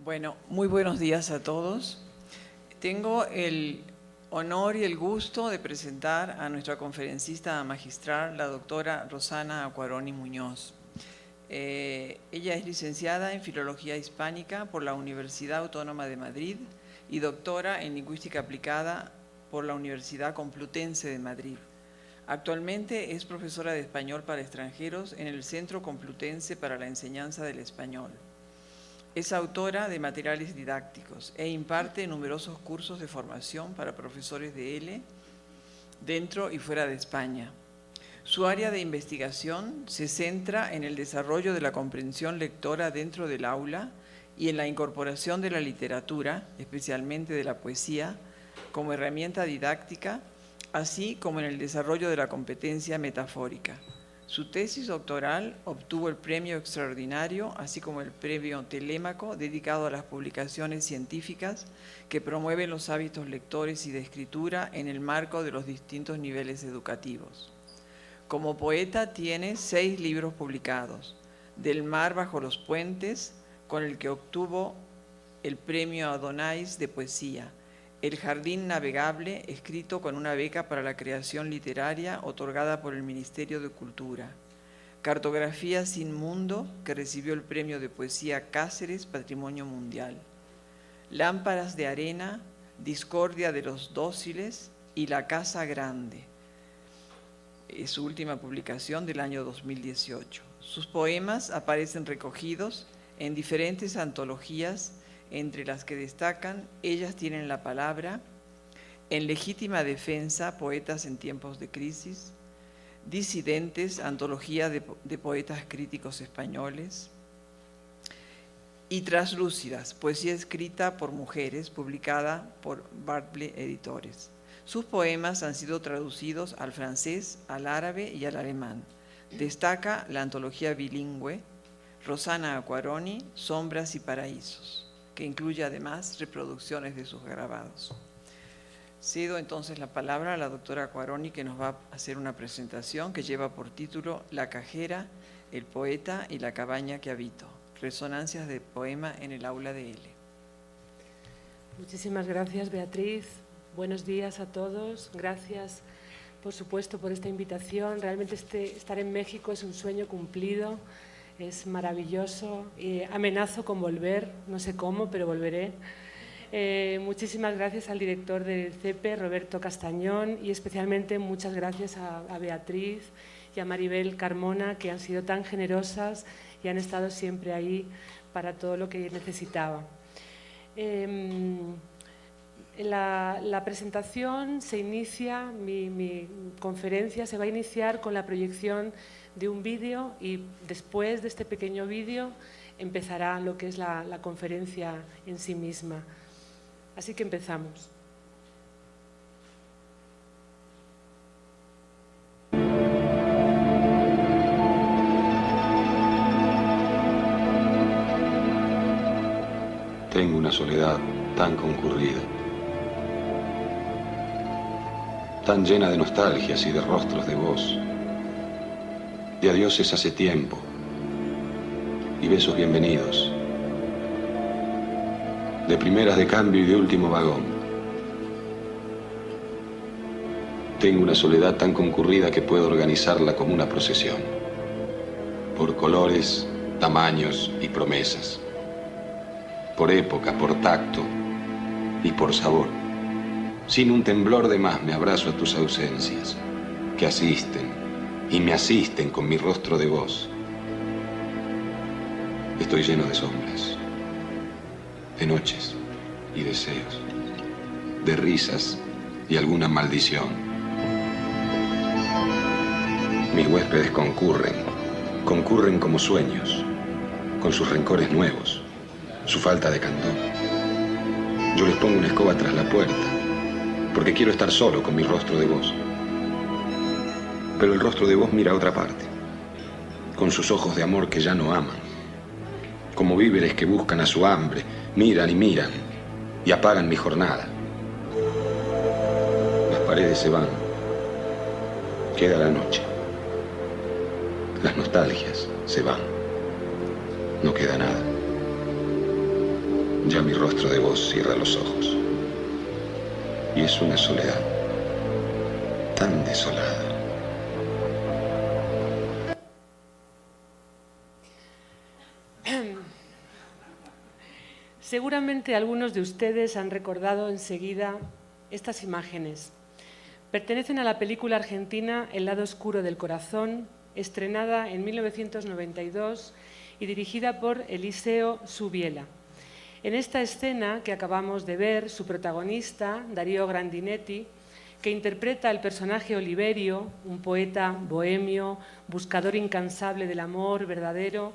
Bueno, muy buenos días a todos. Tengo el honor y el gusto de presentar a nuestra conferencista magistral, la doctora Rosana Acquaroni Muñoz. Ella es licenciada en Filología Hispánica por la Universidad Autónoma de Madrid y doctora en Lingüística Aplicada por la Universidad Complutense de Madrid. Actualmente es profesora de español para extranjeros en el Centro Complutense para la Enseñanza del Español. Es autora de materiales didácticos e imparte numerosos cursos de formación para profesores de L dentro y fuera de España. Su área de investigación se centra en el desarrollo de la comprensión lectora dentro del aula y en la incorporación de la literatura, especialmente de la poesía, como herramienta didáctica, así como en el desarrollo de la competencia metafórica. Su tesis doctoral obtuvo el premio extraordinario, así como el premio Telémaco, dedicado a las publicaciones científicas que promueven los hábitos lectores y de escritura en el marco de los distintos niveles educativos. Como poeta tiene 6 libros publicados: Del mar bajo los puentes, con el que obtuvo el premio Adonais de poesía; El jardín navegable, escrito con una beca para la creación literaria otorgada por el Ministerio de Cultura; Cartografía sin mundo, que recibió el premio de poesía Cáceres Patrimonio Mundial; Lámparas de arena, Discordia de los dóciles y La casa grande. Es su última publicación del año 2018. Sus poemas aparecen recogidos en diferentes antologías, entre las que destacan Ellas tienen la palabra, En legítima defensa, poetas en tiempos de crisis; Disidentes, antología de poetas críticos españoles; y Traslúcidas, poesía escrita por mujeres, publicada por Bartley Editores. Sus poemas han sido traducidos al francés, al árabe y al alemán. Destaca la antología bilingüe Rosana Acquaroni, Sombras y Paraísos, que incluye además reproducciones de sus grabados. Cedo entonces la palabra a la doctora Acquaroni, que nos va a hacer una presentación que lleva por título La cajera, el poeta y la cabaña que habito, resonancias de poema en el aula de L. Muchísimas gracias, Beatriz. Buenos días a todos. Gracias, por supuesto, por esta invitación. Realmente estar en México es un sueño cumplido. Es maravilloso. Amenazo con volver, no sé cómo, pero volveré. Muchísimas gracias al director del CEPE, Roberto Castañón, y especialmente muchas gracias a Beatriz y a Maribel Carmona, que han sido tan generosas y han estado siempre ahí para todo lo que necesitaba. La presentación se inicia, mi conferencia se va a iniciar con la proyección de un vídeo, y después de este pequeño vídeo empezará lo que es la conferencia en sí misma. Así que empezamos. Tengo una soledad tan concurrida, tan llena de nostalgias y de rostros de vos, de adioses hace tiempo y besos bienvenidos, de primeras de cambio y de último vagón. Tengo una soledad tan concurrida que puedo organizarla como una procesión, por colores, tamaños y promesas, por época, por tacto y por sabor. Sin un temblor de más me abrazo a tus ausencias, que asisten y me asisten con mi rostro de voz. Estoy lleno de sombras, de noches y deseos, de risas y alguna maldición. Mis huéspedes concurren como sueños, con sus rencores nuevos, su falta de candor. Yo les pongo una escoba tras la puerta, porque quiero estar solo con mi rostro de voz. Pero el rostro de vos mira a otra parte, con sus ojos de amor que ya no aman, como víveres que buscan a su hambre, miran y apagan mi jornada. Las paredes se van, queda la noche. Las nostalgias se van, no queda nada. Ya mi rostro de voz cierra los ojos. Y es una soledad tan desolada. Seguramente algunos de ustedes han recordado enseguida estas imágenes. Pertenecen a la película argentina El lado oscuro del corazón, estrenada en 1992 y dirigida por Eliseo Subiela. En esta escena que acabamos de ver, su protagonista, Darío Grandinetti, que interpreta al personaje Oliverio, un poeta bohemio, buscador incansable del amor verdadero,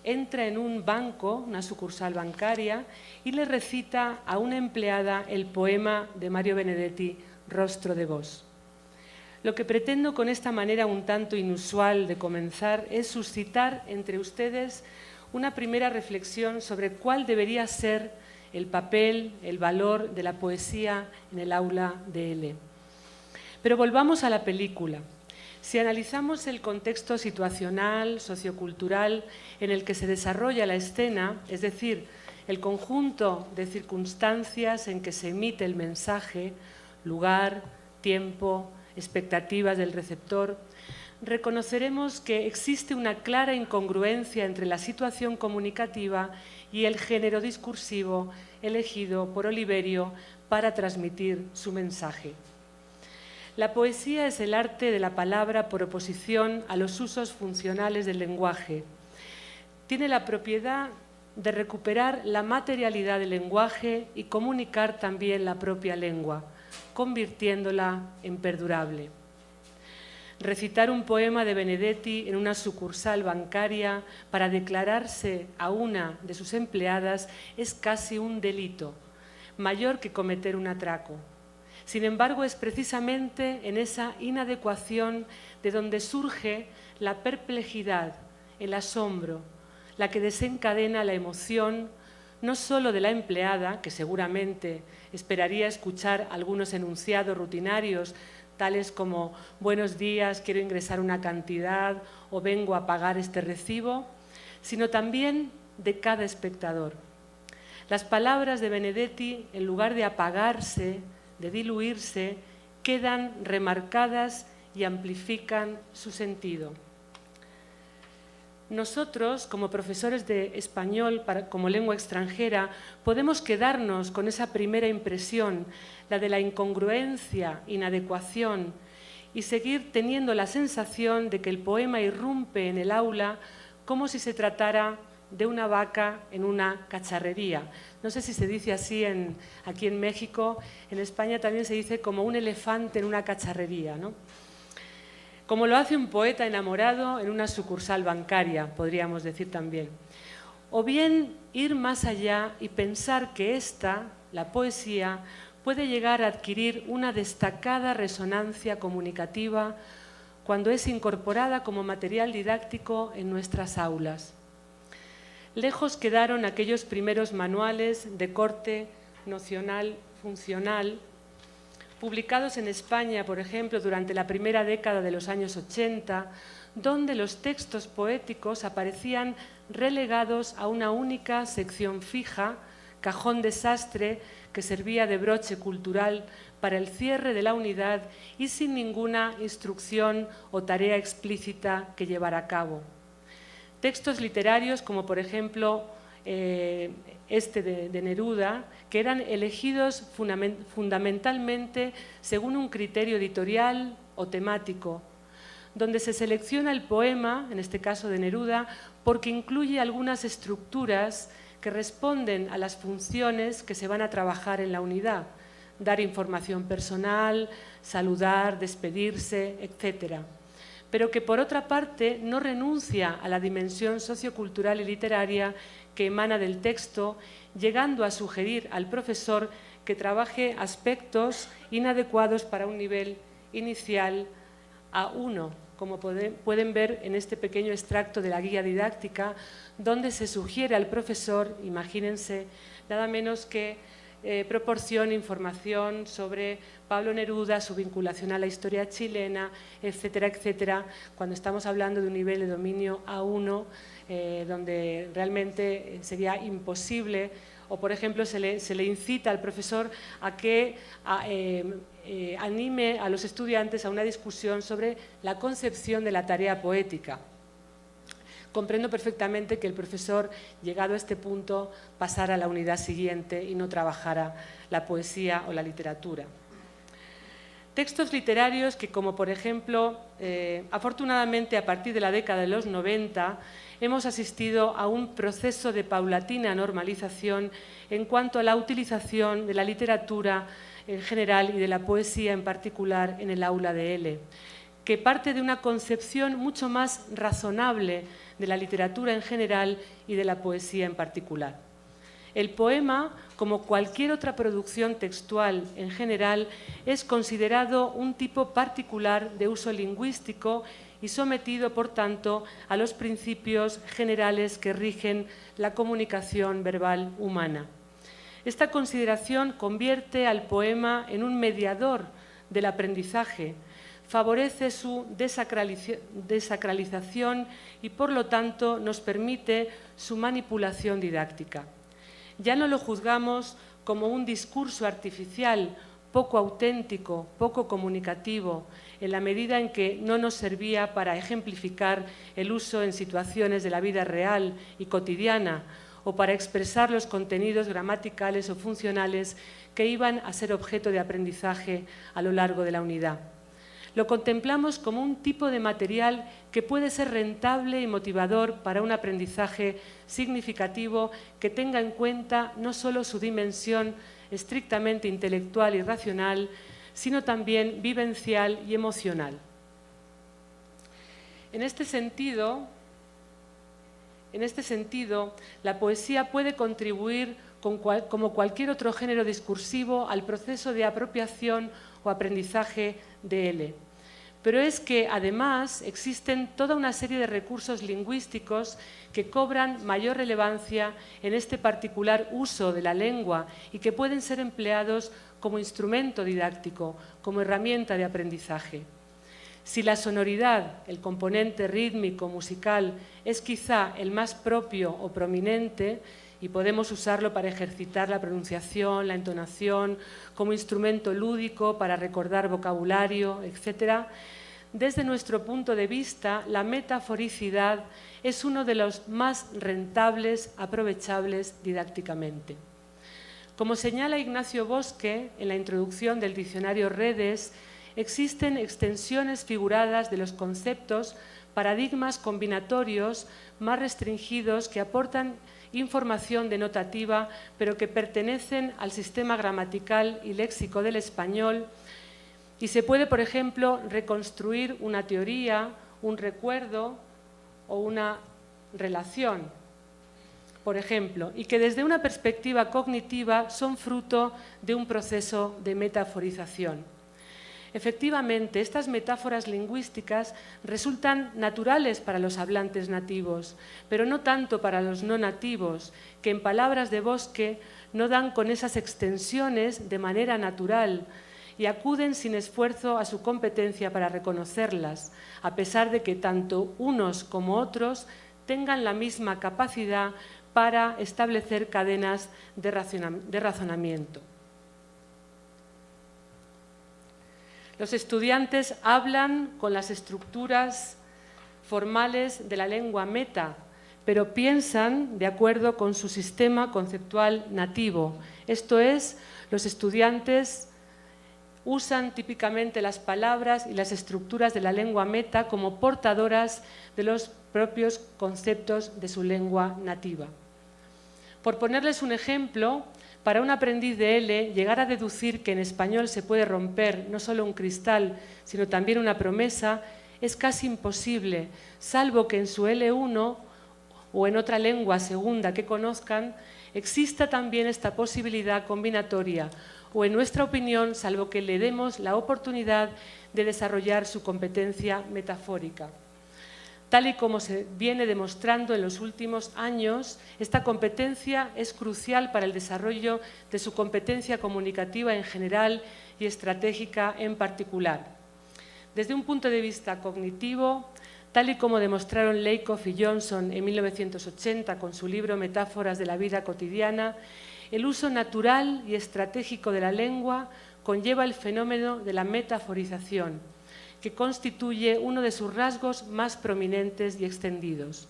entra en un banco, una sucursal bancaria, y le recita a una empleada el poema de Mario Benedetti, Rostro de vos. Lo que pretendo con esta manera un tanto inusual de comenzar es suscitar entre ustedes una primera reflexión sobre cuál debería ser el papel, el valor de la poesía en el aula de ELE. Pero volvamos a la película. Si analizamos el contexto situacional, sociocultural en el que se desarrolla la escena, es decir, el conjunto de circunstancias en que se emite el mensaje, lugar, tiempo, expectativas del receptor, reconoceremos que existe una clara incongruencia entre la situación comunicativa y el género discursivo elegido por Oliverio para transmitir su mensaje. La poesía es el arte de la palabra por oposición a los usos funcionales del lenguaje. Tiene la propiedad de recuperar la materialidad del lenguaje y comunicar también la propia lengua, convirtiéndola en perdurable. Recitar un poema de Benedetti en una sucursal bancaria para declararse a una de sus empleadas es casi un delito, mayor que cometer un atraco. Sin embargo, es precisamente en esa inadecuación de donde surge la perplejidad, el asombro, la que desencadena la emoción, no solo de la empleada, que seguramente esperaría escuchar algunos enunciados rutinarios, tales como «buenos días, quiero ingresar una cantidad» o «vengo a pagar este recibo», sino también de cada espectador. Las palabras de Benedetti, en lugar de apagarse, de diluirse, quedan remarcadas y amplifican su sentido. Nosotros, como profesores de español como lengua extranjera, podemos quedarnos con esa primera impresión, la de la incongruencia, inadecuación, y seguir teniendo la sensación de que el poema irrumpe en el aula como si se tratara de una vaca en una cacharrería. No sé si se dice así aquí en México, en España también se dice como un elefante en una cacharrería, ¿no? Como lo hace un poeta enamorado en una sucursal bancaria, podríamos decir también. O bien ir más allá y pensar que la poesía, puede llegar a adquirir una destacada resonancia comunicativa cuando es incorporada como material didáctico en nuestras aulas. Lejos quedaron aquellos primeros manuales de corte nocional funcional, publicados en España, por ejemplo, durante la primera década de los años 80, donde los textos poéticos aparecían relegados a una única sección fija, cajón desastre, que servía de broche cultural para el cierre de la unidad y sin ninguna instrucción o tarea explícita que llevar a cabo. Textos literarios como, por ejemplo, este de Neruda, que eran elegidos fundamentalmente según un criterio editorial o temático, donde se selecciona el poema, en este caso de Neruda, porque incluye algunas estructuras que responden a las funciones que se van a trabajar en la unidad, dar información personal, saludar, despedirse, etc., pero que por otra parte no renuncia a la dimensión sociocultural y literaria que emana del texto, llegando a sugerir al profesor que trabaje aspectos inadecuados para un nivel inicial A1, como pueden ver en este pequeño extracto de la guía didáctica, donde se sugiere al profesor, imagínense, nada menos que proporcione información sobre Pablo Neruda, su vinculación a la historia chilena, etcétera, etcétera, cuando estamos hablando de un nivel de dominio A1, donde realmente sería imposible o por ejemplo se le incita al profesor a que anime a los estudiantes a una discusión sobre la concepción de la tarea poética. Comprendo perfectamente que el profesor, llegado a este punto, pasara a la unidad siguiente y no trabajara la poesía o la literatura. Textos literarios que, como por ejemplo, afortunadamente a partir de la década de los 90, hemos asistido a un proceso de paulatina normalización en cuanto a la utilización de la literatura en general y de la poesía en particular en el aula de L, que parte de una concepción mucho más razonable de la literatura en general y de la poesía en particular. El poema, como cualquier otra producción textual en general, es considerado un tipo particular de uso lingüístico y sometido, por tanto, a los principios generales que rigen la comunicación verbal humana. Esta consideración convierte al poema en un mediador del aprendizaje, favorece su desacralización y, por lo tanto, nos permite su manipulación didáctica. Ya no lo juzgamos como un discurso artificial, poco auténtico, poco comunicativo, en la medida en que no nos servía para ejemplificar el uso en situaciones de la vida real y cotidiana o para expresar los contenidos gramaticales o funcionales que iban a ser objeto de aprendizaje a lo largo de la unidad. Lo contemplamos como un tipo de material que puede ser rentable y motivador para un aprendizaje significativo que tenga en cuenta no solo su dimensión estrictamente intelectual y racional, sino también vivencial y emocional. En este sentido, la poesía puede contribuir como cualquier otro género discursivo al proceso de apropiación o aprendizaje de L. Pero es que, además, existen toda una serie de recursos lingüísticos que cobran mayor relevancia en este particular uso de la lengua y que pueden ser empleados como instrumento didáctico, como herramienta de aprendizaje. Si la sonoridad, el componente rítmico, musical, es quizá el más propio o prominente, y podemos usarlo para ejercitar la pronunciación, la entonación, como instrumento lúdico para recordar vocabulario, etc. Desde nuestro punto de vista, la metaforicidad es uno de los más rentables, aprovechables didácticamente. Como señala Ignacio Bosque en la introducción del diccionario Redes, existen extensiones figuradas de los conceptos, paradigmas combinatorios más restringidos que aportan información denotativa, pero que pertenecen al sistema gramatical y léxico del español, y se puede, por ejemplo, reconstruir una teoría, un recuerdo o una relación, por ejemplo, y que desde una perspectiva cognitiva son fruto de un proceso de metaforización. Efectivamente, estas metáforas lingüísticas resultan naturales para los hablantes nativos, pero no tanto para los no nativos, que en palabras de Bosque no dan con esas extensiones de manera natural y acuden sin esfuerzo a su competencia para reconocerlas, a pesar de que tanto unos como otros tengan la misma capacidad para establecer cadenas de razonamiento. Los estudiantes hablan con las estructuras formales de la lengua meta, pero piensan de acuerdo con su sistema conceptual nativo. Esto es, los estudiantes usan típicamente las palabras y las estructuras de la lengua meta como portadoras de los propios conceptos de su lengua nativa. Por ponerles un ejemplo, para un aprendiz de L, llegar a deducir que en español se puede romper no solo un cristal, sino también una promesa, es casi imposible, salvo que en su L1 o en otra lengua segunda que conozcan, exista también esta posibilidad combinatoria, o en nuestra opinión, salvo que le demos la oportunidad de desarrollar su competencia metafórica. Tal y como se viene demostrando en los últimos años, esta competencia es crucial para el desarrollo de su competencia comunicativa en general y estratégica en particular. Desde un punto de vista cognitivo, tal y como demostraron Lakoff y Johnson en 1980 con su libro Metáforas de la vida cotidiana, el uso natural y estratégico de la lengua conlleva el fenómeno de la metaforización, que constituye uno de sus rasgos más prominentes y extendidos.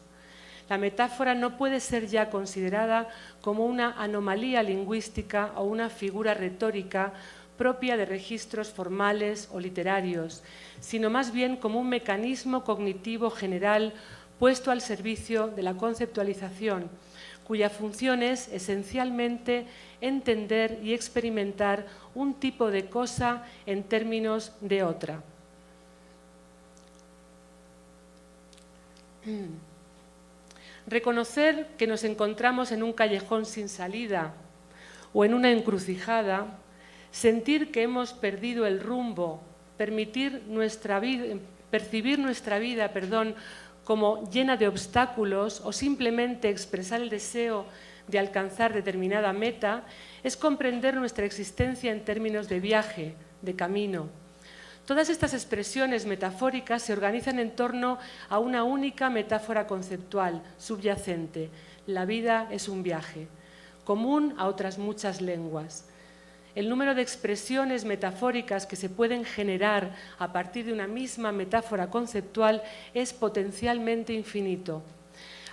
La metáfora no puede ser ya considerada como una anomalía lingüística o una figura retórica propia de registros formales o literarios, sino más bien como un mecanismo cognitivo general puesto al servicio de la conceptualización, cuya función es esencialmente entender y experimentar un tipo de cosa en términos de otra. Reconocer que nos encontramos en un callejón sin salida o en una encrucijada, sentir que hemos perdido el rumbo, percibir nuestra vida como llena de obstáculos o simplemente expresar el deseo de alcanzar determinada meta, es comprender nuestra existencia en términos de viaje, de camino. Todas estas expresiones metafóricas se organizan en torno a una única metáfora conceptual, subyacente. La vida es un viaje, común a otras muchas lenguas. El número de expresiones metafóricas que se pueden generar a partir de una misma metáfora conceptual es potencialmente infinito.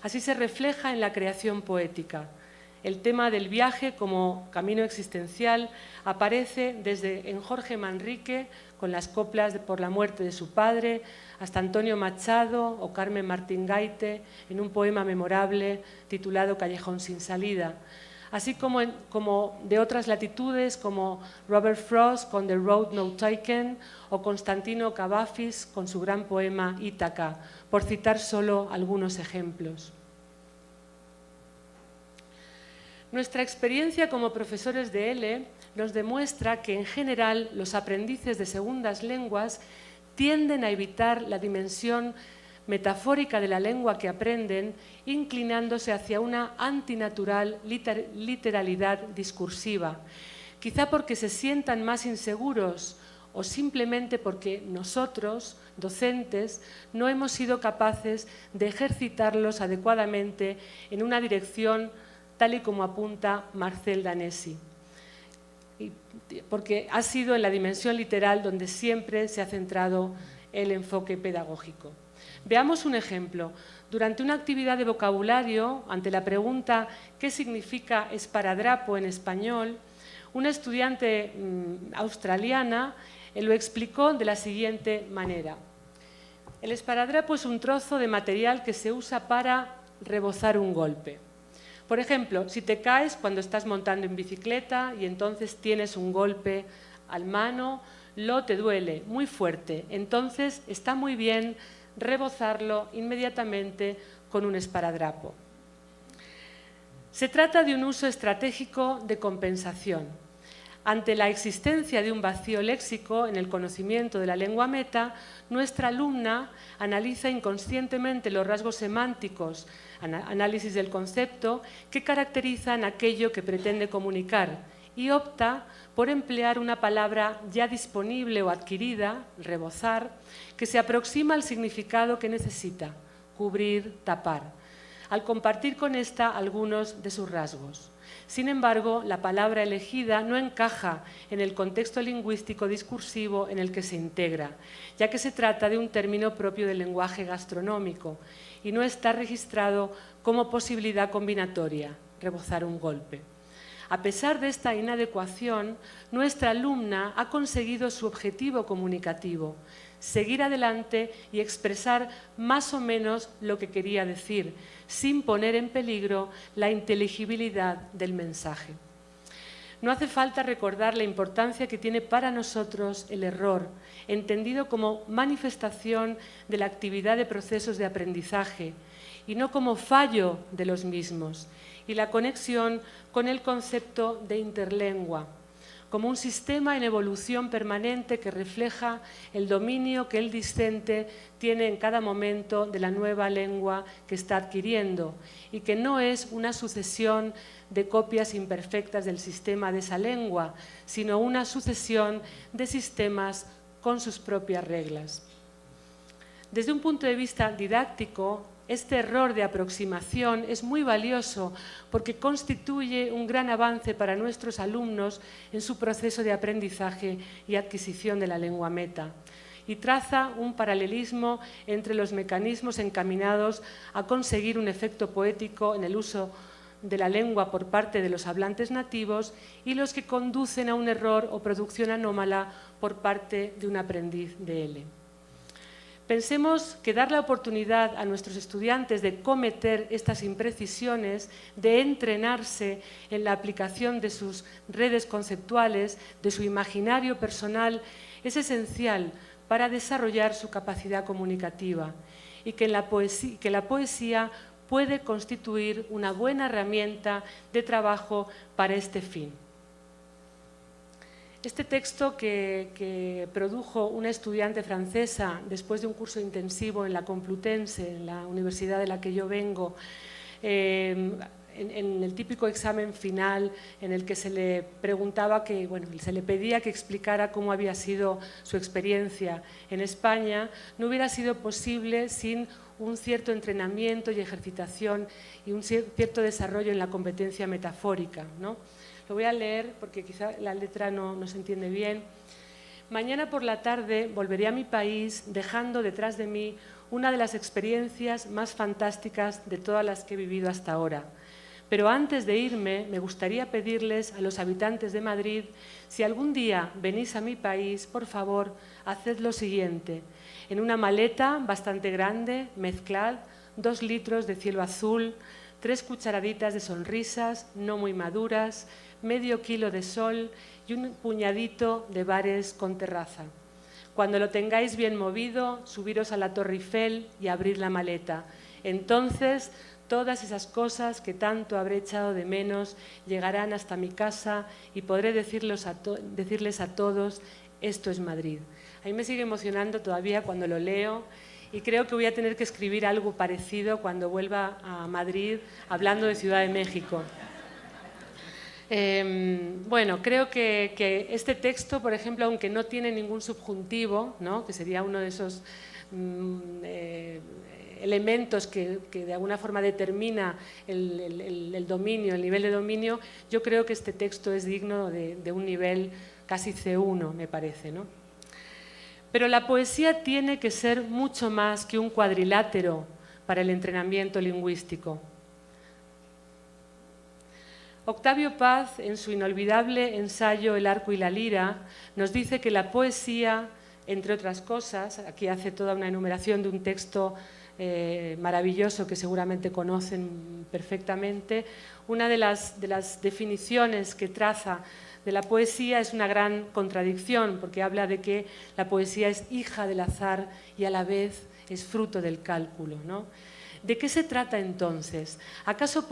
Así se refleja en la creación poética. El tema del viaje como camino existencial aparece desde en Jorge Manrique, con las coplas por la muerte de su padre, hasta Antonio Machado o Carmen Martín Gaite en un poema memorable titulado Callejón sin salida, así como de otras latitudes como Robert Frost con The Road No Taken o Constantino Cavafis con su gran poema Ítaca, por citar solo algunos ejemplos. Nuestra experiencia como profesores de L nos demuestra que en general los aprendices de segundas lenguas tienden a evitar la dimensión metafórica de la lengua que aprenden, inclinándose hacia una antinatural literalidad discursiva, quizá porque se sientan más inseguros o simplemente porque nosotros, docentes, no hemos sido capaces de ejercitarlos adecuadamente en una dirección tal y como apunta Marcel Danesi, porque ha sido en la dimensión literal donde siempre se ha centrado el enfoque pedagógico. Veamos un ejemplo. Durante una actividad de vocabulario, ante la pregunta ¿qué significa esparadrapo en español?, una estudiante australiana lo explicó de la siguiente manera. El esparadrapo es un trozo de material que se usa para rebozar un golpe. Por ejemplo, si te caes cuando estás montando en bicicleta y entonces tienes un golpe al mano, te duele muy fuerte, entonces está muy bien rebozarlo inmediatamente con un esparadrapo. Se trata de un uso estratégico de compensación. Ante la existencia de un vacío léxico en el conocimiento de la lengua meta, nuestra alumna analiza inconscientemente los rasgos semánticos, análisis del concepto, que caracterizan aquello que pretende comunicar y opta por emplear una palabra ya disponible o adquirida, rebozar, que se aproxima al significado que necesita, cubrir, tapar, al compartir con esta algunos de sus rasgos. Sin embargo, la palabra elegida no encaja en el contexto lingüístico discursivo en el que se integra, ya que se trata de un término propio del lenguaje gastronómico y no está registrado como posibilidad combinatoria, rebozar un golpe. A pesar de esta inadecuación, nuestra alumna ha conseguido su objetivo comunicativo, seguir adelante y expresar más o menos lo que quería decir, sin poner en peligro la inteligibilidad del mensaje. No hace falta recordar la importancia que tiene para nosotros el error, entendido como manifestación de la actividad de procesos de aprendizaje y no como fallo de los mismos, y la conexión con el concepto de interlengua, como un sistema en evolución permanente que refleja el dominio que el discente tiene en cada momento de la nueva lengua que está adquiriendo y que no es una sucesión de copias imperfectas del sistema de esa lengua, sino una sucesión de sistemas con sus propias reglas. Desde un punto de vista didáctico, este error de aproximación es muy valioso porque constituye un gran avance para nuestros alumnos en su proceso de aprendizaje y adquisición de la lengua meta, y traza un paralelismo entre los mecanismos encaminados a conseguir un efecto poético en el uso de la lengua por parte de los hablantes nativos y los que conducen a un error o producción anómala por parte de un aprendiz de L. Pensemos que dar la oportunidad a nuestros estudiantes de cometer estas imprecisiones, de entrenarse en la aplicación de sus redes conceptuales, de su imaginario personal, es esencial para desarrollar su capacidad comunicativa y que la poesía puede constituir una buena herramienta de trabajo para este fin. Este texto que produjo una estudiante francesa después de un curso intensivo en la Complutense, en la universidad de la que yo vengo, en el típico examen final en el que se le preguntaba se le pedía que explicara cómo había sido su experiencia en España, no hubiera sido posible sin un cierto entrenamiento y ejercitación y un cierto desarrollo en la competencia metafórica, ¿no? Lo voy a leer porque quizá la letra no se entiende bien. Mañana por la tarde volveré a mi país dejando detrás de mí una de las experiencias más fantásticas de todas las que he vivido hasta ahora. Pero antes de irme, me gustaría pedirles a los habitantes de Madrid, si algún día venís a mi país, por favor, haced lo siguiente. En una maleta bastante grande, mezclad 2 litros de cielo azul, 3 cucharaditas de sonrisas, no muy maduras, medio kilo de sol y un puñadito de bares con terraza. Cuando lo tengáis bien movido, subiros a la Torre Eiffel y abrid la maleta. Entonces, todas esas cosas que tanto habré echado de menos llegarán hasta mi casa y podré decirles a todos, esto es Madrid. A mí me sigue emocionando todavía cuando lo leo y creo que voy a tener que escribir algo parecido cuando vuelva a Madrid hablando de Ciudad de México. Creo que este texto, por ejemplo, aunque no tiene ningún subjuntivo, ¿no?, que sería uno de esos elementos que de alguna forma determina el dominio, el nivel de dominio, yo creo que este texto es digno de un nivel casi C1, me parece, ¿no? Pero la poesía tiene que ser mucho más que un cuadrilátero para el entrenamiento lingüístico. Octavio Paz, en su inolvidable ensayo El arco y la lira, nos dice que la poesía, entre otras cosas, aquí hace toda una enumeración de un texto maravilloso que seguramente conocen perfectamente, una de las definiciones que traza de la poesía es una gran contradicción, porque habla de que la poesía es hija del azar y a la vez es fruto del cálculo, ¿no? ¿De qué se trata entonces? ¿Acaso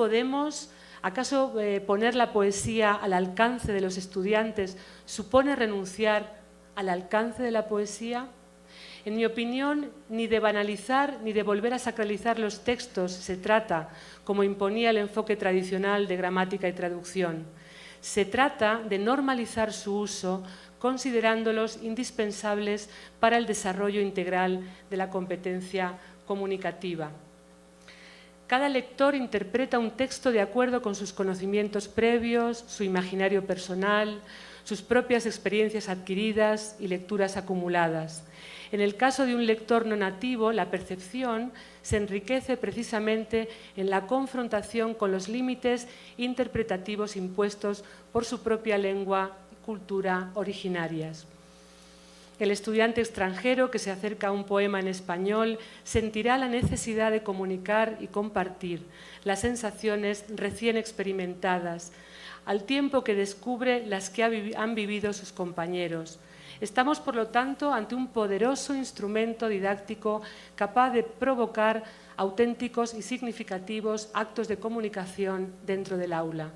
poner la poesía al alcance de los estudiantes supone renunciar al alcance de la poesía? En mi opinión, ni de banalizar ni de volver a sacralizar los textos se trata, como imponía el enfoque tradicional de gramática y traducción. Se trata de normalizar su uso, considerándolos indispensables para el desarrollo integral de la competencia comunicativa. Cada lector interpreta un texto de acuerdo con sus conocimientos previos, su imaginario personal, sus propias experiencias adquiridas y lecturas acumuladas. En el caso de un lector no nativo, la percepción se enriquece precisamente en la confrontación con los límites interpretativos impuestos por su propia lengua y cultura originarias. El estudiante extranjero que se acerca a un poema en español sentirá la necesidad de comunicar y compartir las sensaciones recién experimentadas, al tiempo que descubre las que han vivido sus compañeros. Estamos, por lo tanto, ante un poderoso instrumento didáctico capaz de provocar auténticos y significativos actos de comunicación dentro del aula.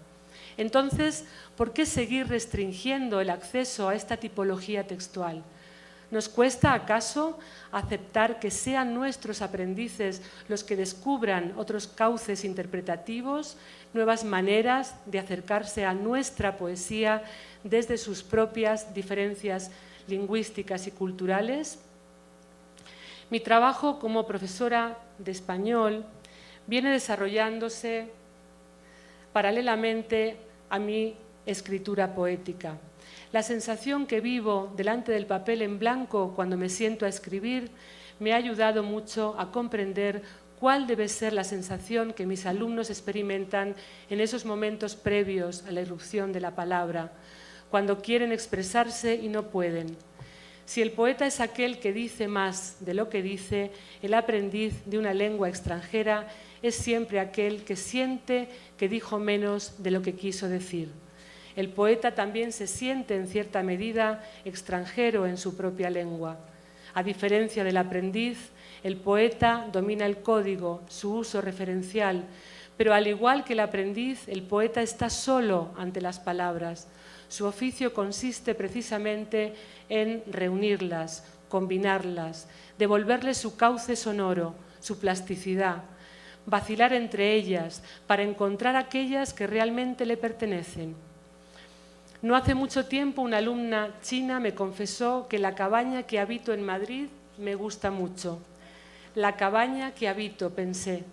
Entonces, ¿por qué seguir restringiendo el acceso a esta tipología textual? ¿Nos cuesta, acaso, aceptar que sean nuestros aprendices los que descubran otros cauces interpretativos, nuevas maneras de acercarse a nuestra poesía desde sus propias diferencias lingüísticas y culturales? Mi trabajo como profesora de español viene desarrollándose paralelamente a mi escritura poética. La sensación que vivo delante del papel en blanco cuando me siento a escribir me ha ayudado mucho a comprender cuál debe ser la sensación que mis alumnos experimentan en esos momentos previos a la irrupción de la palabra, cuando quieren expresarse y no pueden. Si el poeta es aquel que dice más de lo que dice, el aprendiz de una lengua extranjera es siempre aquel que siente que dijo menos de lo que quiso decir. El poeta también se siente en cierta medida extranjero en su propia lengua. A diferencia del aprendiz, el poeta domina el código, su uso referencial, pero al igual que el aprendiz, el poeta está solo ante las palabras. Su oficio consiste precisamente en reunirlas, combinarlas, devolverles su cauce sonoro, su plasticidad, vacilar entre ellas para encontrar aquellas que realmente le pertenecen. No hace mucho tiempo una alumna china me confesó que la cabaña que habito en Madrid me gusta mucho. La cabaña que habito, pensé.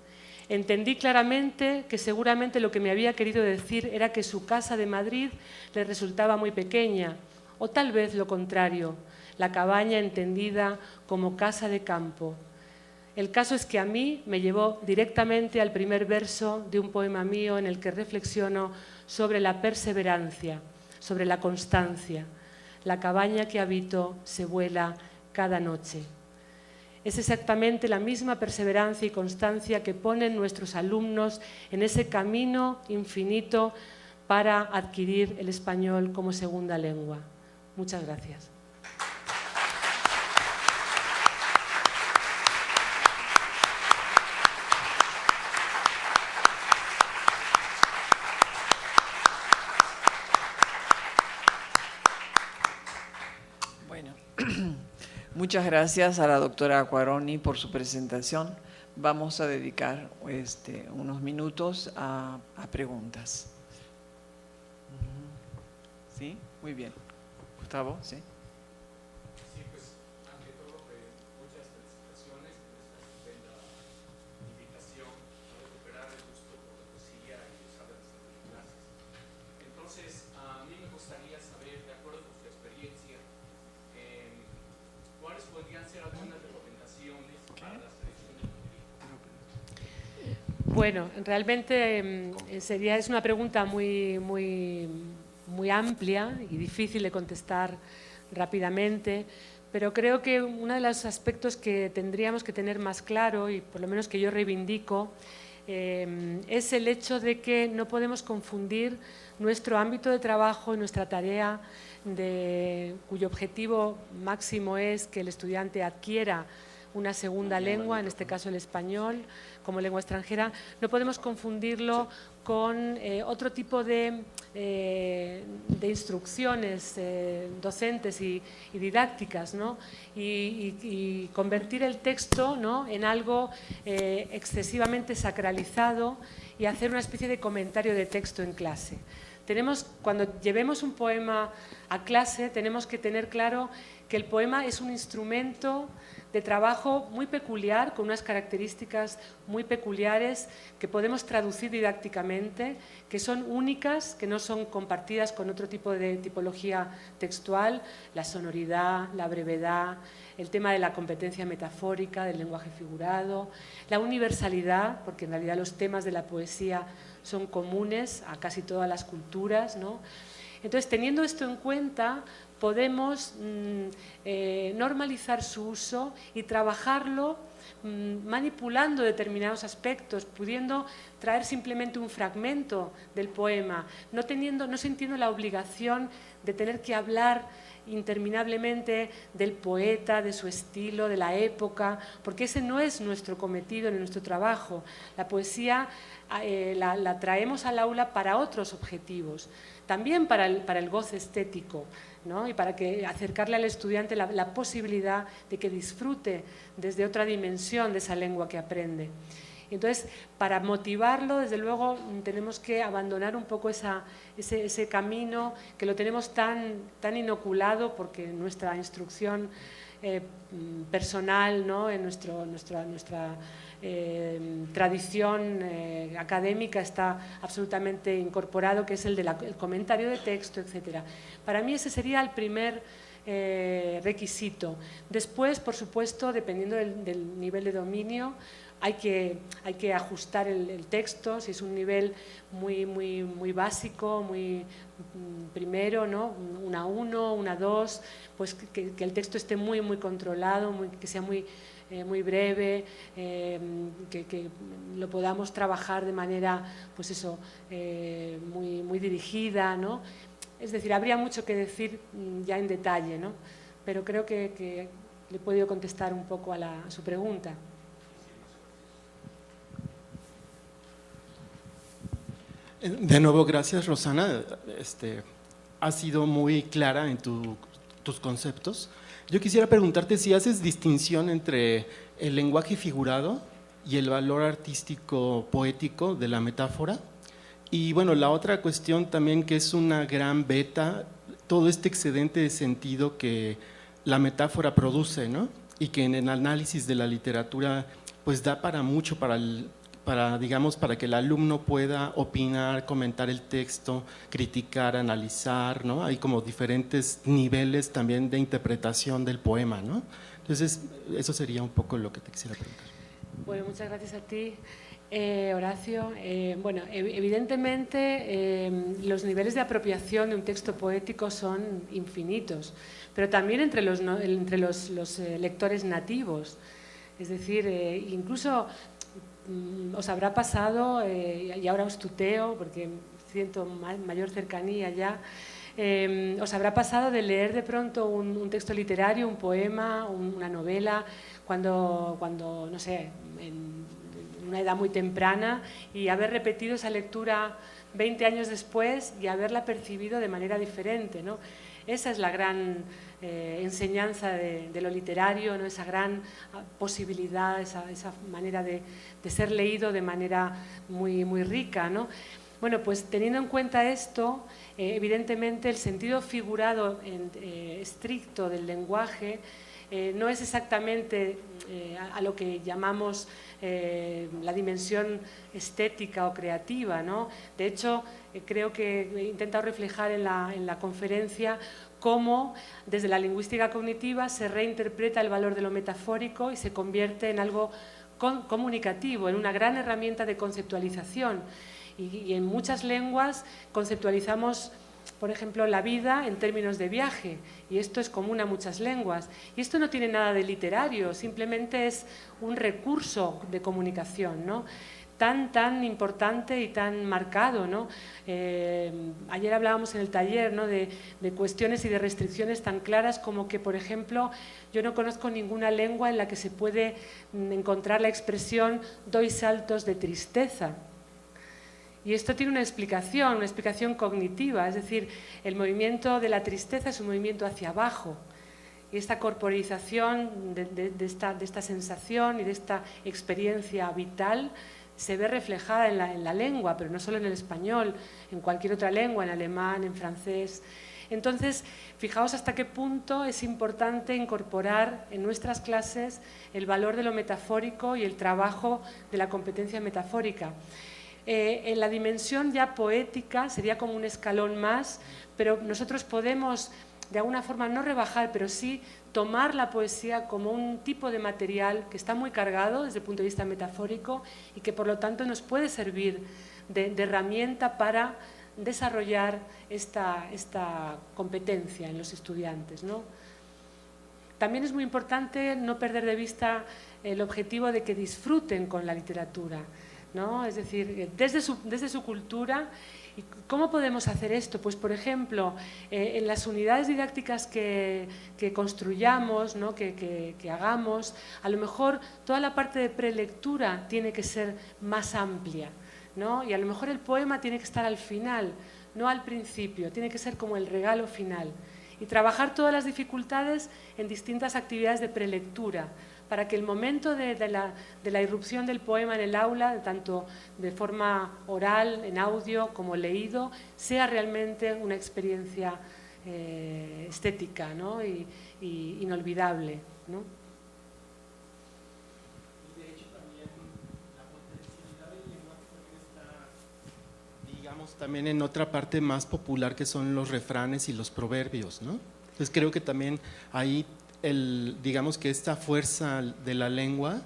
Entendí claramente que seguramente lo que me había querido decir era que su casa de Madrid le resultaba muy pequeña, o tal vez lo contrario, la cabaña entendida como casa de campo. El caso es que a mí me llevó directamente al primer verso de un poema mío en el que reflexiono sobre la perseverancia, sobre la constancia. La cabaña que habito se vuela cada noche. Es exactamente la misma perseverancia y constancia que ponen nuestros alumnos en ese camino infinito para adquirir el español como segunda lengua. Muchas gracias. Muchas gracias a la doctora Acquaroni por su presentación. Vamos a dedicar unos minutos a preguntas. ¿Sí? Muy bien. Gustavo, ¿sí? Sí, pues, ante todo, muchas felicitaciones por esta estupenda invitación a recuperar el gusto por la poesía y el saber hacer las clases. Entonces, a mí me gustaría saber, de acuerdo con su experiencia, ¿cuáles podrían ser algunas recomendaciones para la selección del contenido? Bueno, realmente es una pregunta muy amplia y difícil de contestar rápidamente, pero creo que uno de los aspectos que tendríamos que tener más claro, y por lo menos que yo reivindico, es el hecho de que no podemos confundir nuestro ámbito de trabajo y nuestra tarea, cuyo objetivo máximo es que el estudiante adquiera una segunda lengua, en este caso el español, como lengua extranjera. No podemos confundirlo con otro tipo de instrucciones docentes y didácticas, ¿no? y convertir el texto, ¿no?, en algo excesivamente sacralizado y hacer una especie de comentario de texto en clase. Cuando llevemos un poema a clase, tenemos que tener claro que el poema es un instrumento de trabajo muy peculiar, con unas características muy peculiares que podemos traducir didácticamente, que son únicas, que no son compartidas con otro tipo de tipología textual, la sonoridad, la brevedad, el tema de la competencia metafórica, del lenguaje figurado, la universalidad, porque en realidad los temas de la poesía son comunes a casi todas las culturas, ¿no? Entonces, teniendo esto en cuenta, podemos normalizar su uso y trabajarlo manipulando determinados aspectos, pudiendo traer simplemente un fragmento del poema, no sintiendo la obligación de tener que hablar interminablemente del poeta, de su estilo, de la época, porque ese no es nuestro cometido ni nuestro trabajo. La poesía la traemos al aula para otros objetivos, también para el goce estético, ¿no? Y para acercarle al estudiante la posibilidad de que disfrute desde otra dimensión de esa lengua que aprende. Entonces, para motivarlo, desde luego, tenemos que abandonar un poco ese camino que lo tenemos tan inoculado, porque nuestra instrucción personal, ¿no? En nuestra tradición académica está absolutamente incorporado, que es el del comentario de texto, etc. Para mí ese sería el primer requisito. Después, por supuesto, dependiendo del nivel de dominio, hay que ajustar el texto. Si es un nivel muy básico, muy primero, ¿no? Una 1, una 2, pues que el texto esté muy controlado, que sea muy breve, que lo podamos trabajar de manera, pues eso, muy dirigida, ¿no? Es decir, habría mucho que decir ya en detalle, ¿no? Pero creo que le he podido contestar un poco a su pregunta. De nuevo, gracias, Rosana. Has sido muy clara en tus conceptos. Yo quisiera preguntarte si haces distinción entre el lenguaje figurado y el valor artístico poético de la metáfora. Y bueno, la otra cuestión también, que es una gran beta, todo este excedente de sentido que la metáfora produce, ¿no? Y que en el análisis de la literatura pues da para mucho, digamos, para que el alumno pueda opinar, comentar el texto, criticar, analizar, ¿no? Hay como diferentes niveles también de interpretación del poema, ¿no? Entonces, eso sería un poco lo que te quisiera preguntar. Bueno, muchas gracias a ti, Horacio. Bueno, evidentemente los niveles de apropiación de un texto poético son infinitos, pero también entre los lectores nativos. Es decir, incluso os habrá pasado, y ahora os tuteo porque siento mayor cercanía ya, os habrá pasado de leer de pronto un texto literario, un poema, una novela, cuando no sé, en una edad muy temprana, y haber repetido esa lectura 20 años después y haberla percibido de manera diferente, ¿no? Esa es la gran enseñanza de lo literario, ¿no? Esa gran posibilidad, esa manera de ser leído de manera muy rica, ¿no? Bueno, pues teniendo en cuenta esto, evidentemente el sentido figurado estricto del lenguaje no es exactamente a lo que llamamos la dimensión estética o creativa, ¿no? De hecho, creo que he intentado reflejar en la conferencia cómo desde la lingüística cognitiva se reinterpreta el valor de lo metafórico y se convierte en algo comunicativo, en una gran herramienta de conceptualización. Y en muchas lenguas conceptualizamos, por ejemplo, la vida en términos de viaje, y esto es común a muchas lenguas. Y esto no tiene nada de literario, simplemente es un recurso de comunicación, ¿no? Tan importante y tan marcado, ¿no? Ayer hablábamos en el taller, ¿no? de cuestiones y de restricciones tan claras como que, por ejemplo, yo no conozco ninguna lengua en la que se puede encontrar la expresión «doy saltos de tristeza». Y esto tiene una explicación cognitiva, es decir, el movimiento de la tristeza es un movimiento hacia abajo. Y esta corporización de esta sensación y de esta experiencia vital se ve reflejada en la lengua, pero no solo en el español, en cualquier otra lengua, en alemán, en francés. Entonces, fijaos hasta qué punto es importante incorporar en nuestras clases el valor de lo metafórico y el trabajo de la competencia metafórica. En la dimensión ya poética sería como un escalón más, pero nosotros podemos de alguna forma no rebajar, pero sí tomar la poesía como un tipo de material que está muy cargado desde el punto de vista metafórico y que por lo tanto nos puede servir de herramienta para desarrollar esta competencia en los estudiantes, ¿no? También es muy importante no perder de vista el objetivo de que disfruten con la literatura, ¿no? Es decir, desde su cultura. ¿Y cómo podemos hacer esto? Pues, por ejemplo, en las unidades didácticas que construyamos, ¿no? que hagamos, a lo mejor toda la parte de prelectura tiene que ser más amplia, ¿no? Y a lo mejor el poema tiene que estar al final, no al principio, tiene que ser como el regalo final. Y trabajar todas las dificultades en distintas actividades de prelectura, para que el momento de la irrupción del poema en el aula, tanto de forma oral, en audio, como leído, sea realmente una experiencia estética, ¿no? y inolvidable. ¿no? De hecho, también la potencialidad del lenguaje también está, digamos, también en otra parte más popular que son los refranes y los proverbios, ¿no? Entonces creo que también ahí, digamos que esta fuerza de la lengua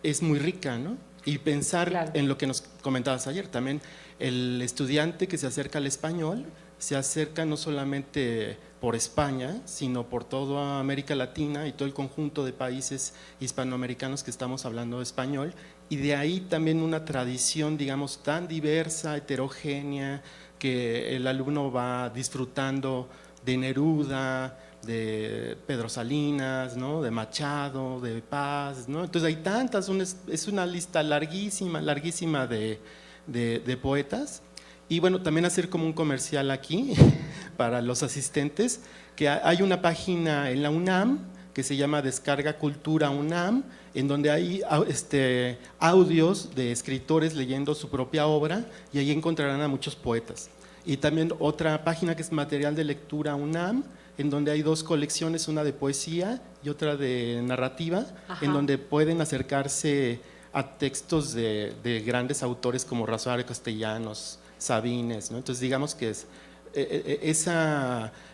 es muy rica, ¿no? Y pensar Claro. en lo que nos comentabas ayer, también el estudiante que se acerca al español, se acerca no solamente por España, sino por toda América Latina y todo el conjunto de países hispanoamericanos que estamos hablando español, y de ahí también una tradición, digamos, tan diversa, heterogénea, que el alumno va disfrutando de Neruda, de Pedro Salinas, ¿no? De Machado, de Paz, ¿no? Entonces hay tantas, es una lista larguísima, larguísima de poetas. Y bueno, también hacer como un comercial aquí para los asistentes, que hay una página en la UNAM que se llama Descarga Cultura UNAM, en donde hay audios de escritores leyendo su propia obra, y ahí encontrarán a muchos poetas. Y también otra página que es Material de Lectura UNAM, en donde hay dos colecciones, una de poesía y otra de narrativa, Ajá. en donde pueden acercarse a textos de grandes autores como Rafael Castellanos, Sabines, ¿no? Entonces digamos que es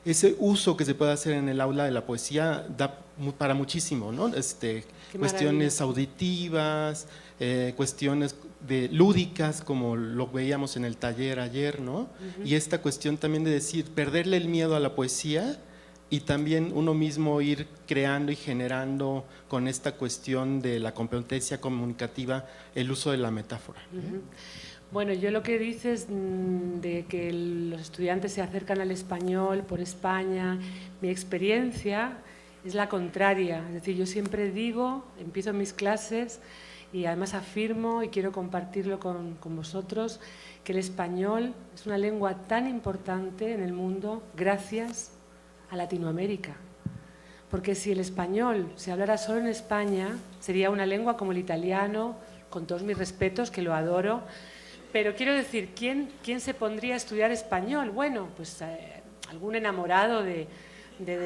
ese uso que se puede hacer en el aula de la poesía da para muchísimo, ¿no? Cuestiones maravilla. auditivas, cuestiones lúdicas, como lo veíamos en el taller ayer, ¿no? Y esta cuestión también de decir, perderle el miedo a la poesía, y también uno mismo ir creando y generando con esta cuestión de la competencia comunicativa el uso de la metáfora. Bueno, yo lo que dices de que los estudiantes se acercan al español por España, mi experiencia es la contraria. Es decir, yo siempre digo, empiezo mis clases y además afirmo y quiero compartirlo con vosotros, que el español es una lengua tan importante en el mundo gracias a Latinoamérica. Porque si el español se hablara solo en España, sería una lengua como el italiano, con todos mis respetos, que lo adoro. Pero quiero decir, ¿quién se pondría a estudiar español? Bueno, pues algún enamorado de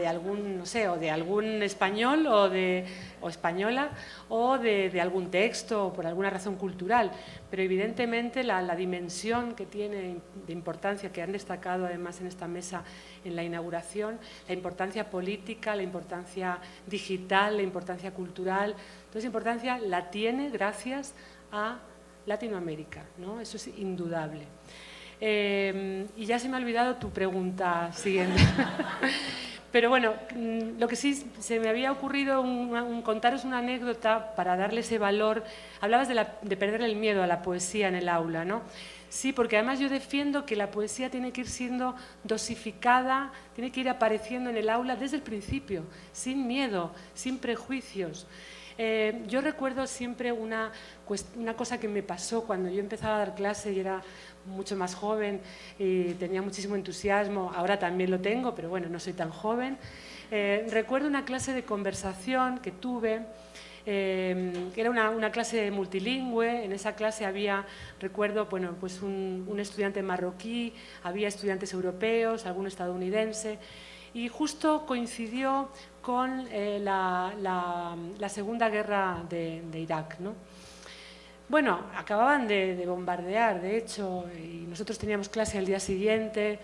algún, no sé, o de algún español o española, o de algún texto, o por alguna razón cultural. Pero evidentemente la dimensión que tiene de importancia, que han destacado además en esta mesa en la inauguración, la importancia política, la importancia digital, la importancia cultural, toda esa importancia la tiene gracias a Latinoamérica, ¿no? Eso es indudable. Y ya se me ha olvidado tu pregunta siguiente. Pero bueno, lo que sí se me había ocurrido contaros una anécdota para darle ese valor. Hablabas de perder el miedo a la poesía en el aula, ¿no? Sí, porque además yo defiendo que la poesía tiene que ir siendo dosificada, tiene que ir apareciendo en el aula desde el principio, sin miedo, sin prejuicios. Yo recuerdo siempre una cosa que me pasó cuando yo empezaba a dar clase y era mucho más joven y tenía muchísimo entusiasmo, ahora también lo tengo, pero bueno, no soy tan joven. Recuerdo una clase de conversación que tuve, que era una clase multilingüe. En esa clase había, recuerdo, bueno, pues un estudiante marroquí, había estudiantes europeos, algún estadounidense, y justo coincidió con la Segunda Guerra de Irak, ¿no? Bueno, acababan de bombardear, de hecho, y nosotros teníamos clase al día siguiente.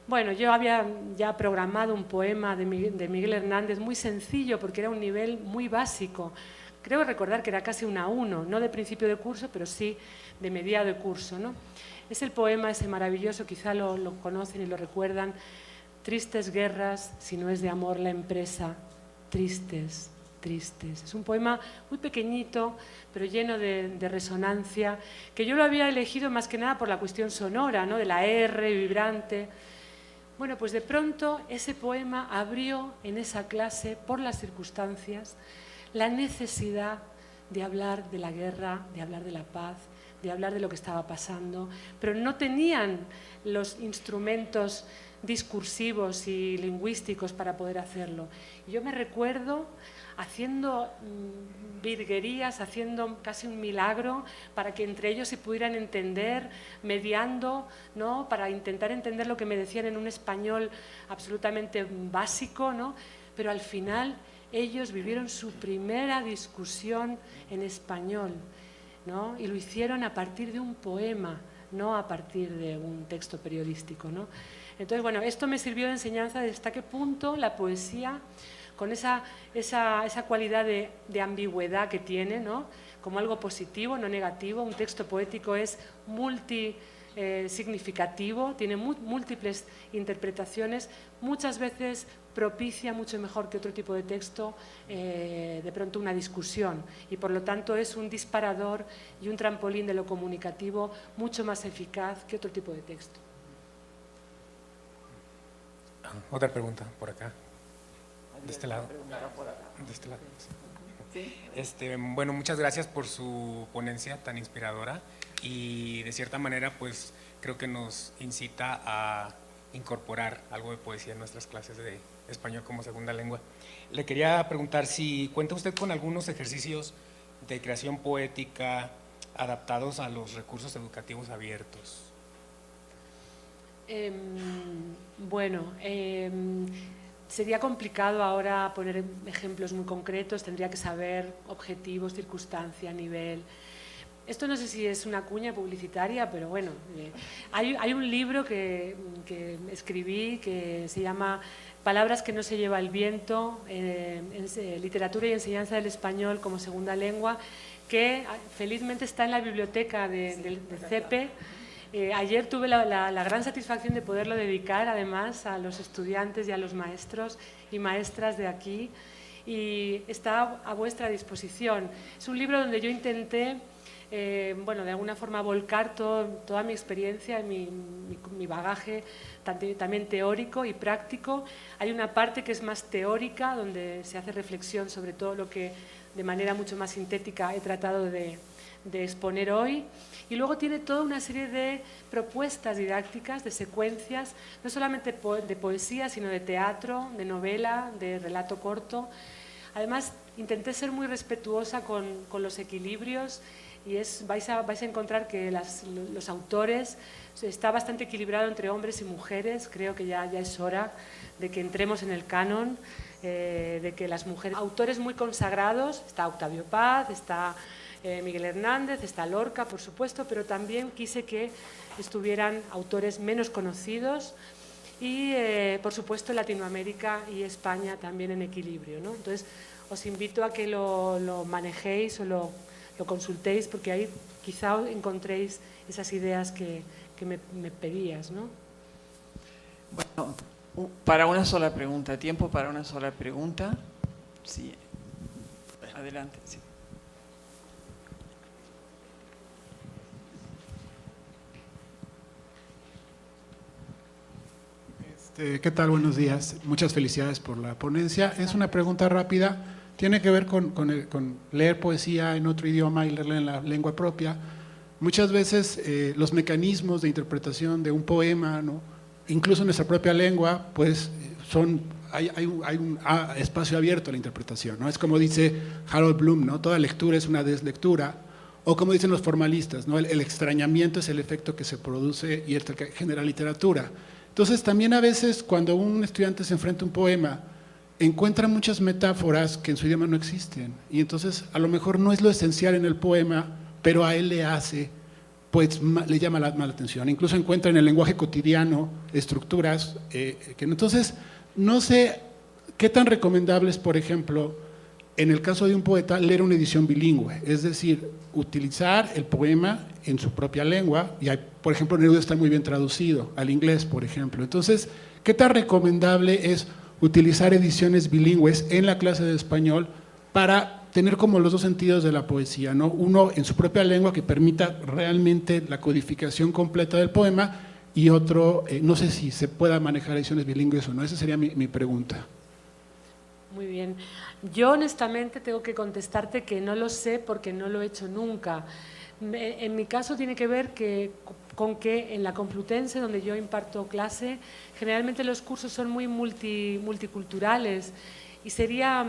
Bueno, yo había ya programado un poema de Miguel Hernández muy sencillo, porque era un nivel muy básico. Creo recordar que era casi una 1, no de principio de curso, pero sí de mediado de curso, ¿no? Es el poema ese maravilloso, quizá lo conocen y lo recuerdan. Tristes guerras, si no es de amor la empresa, tristes, tristes. Es un poema muy pequeñito, pero lleno de resonancia, que yo lo había elegido más que nada por la cuestión sonora, ¿no? De la R vibrante. Bueno, pues de pronto ese poema abrió en esa clase, por las circunstancias, la necesidad de hablar de la guerra, de hablar de la paz, de hablar de lo que estaba pasando, pero no tenían los instrumentos discursivos y lingüísticos para poder hacerlo. Y yo me recuerdo haciendo virguerías, haciendo casi un milagro para que entre ellos se pudieran entender, mediando, ¿no? Para intentar entender lo que me decían en un español absolutamente básico, ¿no? Pero al final ellos vivieron su primera discusión en español, ¿no? Y lo hicieron a partir de un poema, no a partir de un texto periodístico, ¿no? Entonces, bueno, esto me sirvió de enseñanza de hasta qué punto la poesía, con esa cualidad de ambigüedad que tiene, ¿no? Como algo positivo, no negativo. Un texto poético es significativo, tiene múltiples interpretaciones, muchas veces propicia mucho mejor que otro tipo de texto de pronto una discusión, y por lo tanto es un disparador y un trampolín de lo comunicativo mucho más eficaz que otro tipo de texto. Otra pregunta por acá, de este lado. De este lado. Bueno, muchas gracias por su ponencia tan inspiradora, y de cierta manera pues creo que nos incita a incorporar algo de poesía en nuestras clases de español como segunda lengua. Le quería preguntar si cuenta usted con algunos ejercicios de creación poética adaptados a los recursos educativos abiertos. Sería complicado ahora poner ejemplos muy concretos, tendría que saber objetivos, circunstancia, nivel. Esto no sé si es una cuña publicitaria, pero bueno, hay un libro que escribí que se llama Palabras que no se lleva el viento, literatura y enseñanza del español como segunda lengua, que felizmente está en la biblioteca de CEPE. Ayer tuve la gran satisfacción de poderlo dedicar además a los estudiantes y a los maestros y maestras de aquí, y está a vuestra disposición. Es un libro donde yo intenté de alguna forma volcar toda mi experiencia, mi bagaje también teórico y práctico. Hay una parte que es más teórica, donde se hace reflexión sobre todo lo que de manera mucho más sintética he tratado de exponer hoy, y luego tiene toda una serie de propuestas didácticas, de secuencias, no solamente de poesía, sino de teatro, de novela, de relato corto. Además, intenté ser muy respetuosa con los equilibrios, y vais a encontrar que los autores está bastante equilibrado entre hombres y mujeres. Creo que ya es hora de que entremos en el canon, de que las mujeres, autores muy consagrados, está Octavio Paz, está Miguel Hernández, está Lorca, por supuesto, pero también quise que estuvieran autores menos conocidos y, por supuesto, Latinoamérica y España también en equilibrio, ¿no? Entonces, os invito a que lo manejéis o lo consultéis, porque ahí quizá encontréis esas ideas que me pedías, ¿no? Bueno, para una sola pregunta, tiempo para una sola pregunta. Sí, adelante. Sí. ¿Qué tal? Buenos días. Muchas felicidades por la ponencia. Es una pregunta rápida. Tiene que ver con leer poesía en otro idioma y leerla en la lengua propia. Muchas veces los mecanismos de interpretación de un poema, ¿no?, incluso en nuestra propia lengua, pues hay un espacio abierto a la interpretación, ¿no? Es como dice Harold Bloom, ¿no? Toda lectura es una deslectura, o como dicen los formalistas, ¿no? El extrañamiento es el efecto que se produce y el que genera literatura. Entonces, también a veces cuando un estudiante se enfrenta a un poema, encuentra muchas metáforas que en su idioma no existen, y entonces a lo mejor no es lo esencial en el poema, pero a él le llama la atención. Incluso encuentra en el lenguaje cotidiano estructuras que entonces no sé qué tan recomendable es, por ejemplo, en el caso de un poeta, leer una edición bilingüe, es decir, utilizar el poema en su propia lengua, y hay, por ejemplo, Neruda está muy bien traducido al inglés, por ejemplo. Entonces, ¿qué tan recomendable es utilizar ediciones bilingües en la clase de español para tener como los dos sentidos de la poesía, ¿no? Uno en su propia lengua que permita realmente la codificación completa del poema, y otro, no sé si se pueda manejar ediciones bilingües o no? Esa sería mi pregunta. Muy bien. Yo honestamente tengo que contestarte que no lo sé porque no lo he hecho nunca. En mi caso tiene que ver con que en la Complutense, donde yo imparto clase, generalmente los cursos son muy multiculturales, y sería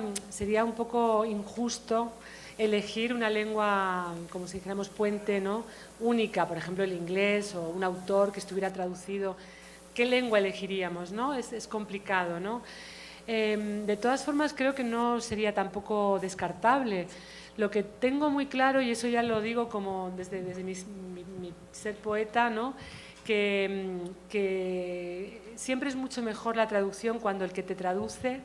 un poco injusto elegir una lengua, como si dijéramos puente, ¿no?, única, por ejemplo el inglés, o un autor que estuviera traducido. ¿Qué lengua elegiríamos, no? Es complicado, ¿no? De todas formas, creo que no sería tampoco descartable. Lo que tengo muy claro, y eso ya lo digo como desde mi ser poeta, ¿no? que siempre es mucho mejor la traducción cuando el que te traduce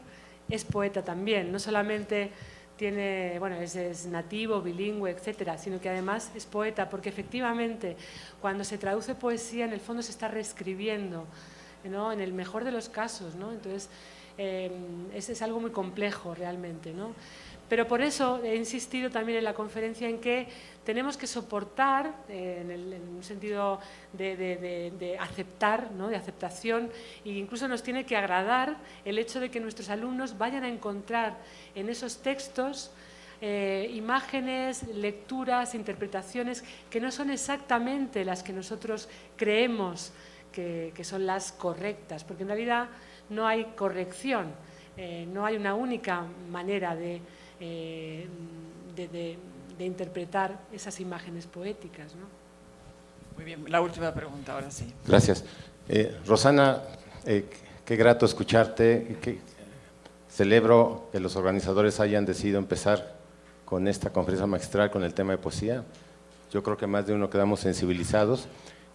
es poeta también, no solamente tiene, bueno, es nativo, bilingüe, etcétera, sino que además es poeta, porque efectivamente cuando se traduce poesía en el fondo se está reescribiendo, ¿no? En el mejor de los casos, ¿no? Entonces es algo muy complejo realmente, ¿no? Pero por eso he insistido también en la conferencia en que tenemos que soportar, en un sentido de aceptar, ¿no? De aceptación, e incluso nos tiene que agradar el hecho de que nuestros alumnos vayan a encontrar en esos textos imágenes, lecturas, interpretaciones que no son exactamente las que nosotros creemos que son las correctas, porque en realidad no hay corrección, no hay una única manera de interpretar esas imágenes poéticas, ¿no? Muy bien, la última pregunta, ahora sí. Gracias. Rosana, qué grato escucharte. Celebro que los organizadores hayan decidido empezar con esta conferencia magistral con el tema de poesía. Yo creo que más de uno quedamos sensibilizados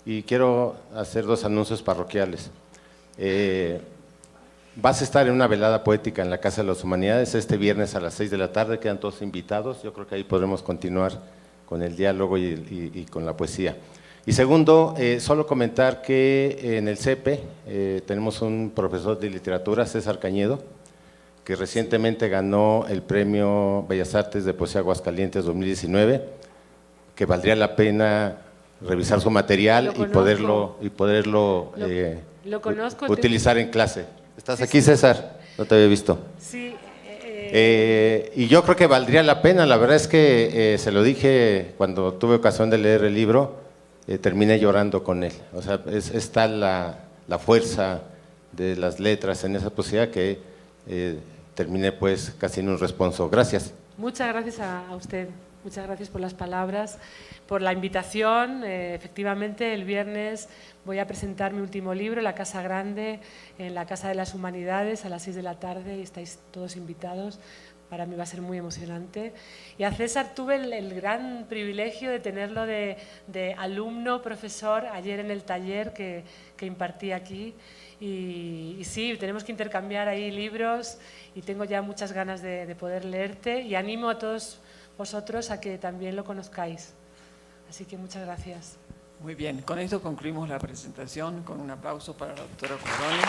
y quiero hacer 2 anuncios parroquiales. Vas a estar en una velada poética en la Casa de las Humanidades este viernes a las 6 de la tarde, quedan todos invitados, yo creo que ahí podremos continuar con el diálogo y con la poesía. Y segundo, solo comentar que en el CEPE tenemos un profesor de literatura, César Cañedo, que recientemente ganó el Premio Bellas Artes de Poesía Aguascalientes 2019, que valdría la pena revisar su material y poderlo lo conozco, utilizar en clase. ¿Estás aquí, César? No te había visto. Sí. Y yo creo que valdría la pena, la verdad es que se lo dije cuando tuve ocasión de leer el libro, terminé llorando con él. O sea, es tal la fuerza de las letras en esa poesía que terminé pues casi en un responso. Gracias. Muchas gracias a usted, muchas gracias por las palabras, por la invitación. Efectivamente, el viernes voy a presentar mi último libro, La Casa Grande, en la Casa de las Humanidades a las 6 de la tarde y estáis todos invitados. Para mí va a ser muy emocionante. Y a César tuve el gran privilegio de tenerlo de alumno, profesor, ayer en el taller que impartí aquí. Y sí, tenemos que intercambiar ahí libros y tengo ya muchas ganas de poder leerte y animo a todos vosotros a que también lo conozcáis. Así que muchas gracias. Muy bien, con esto concluimos la presentación con un aplauso para la doctora Cuaroni.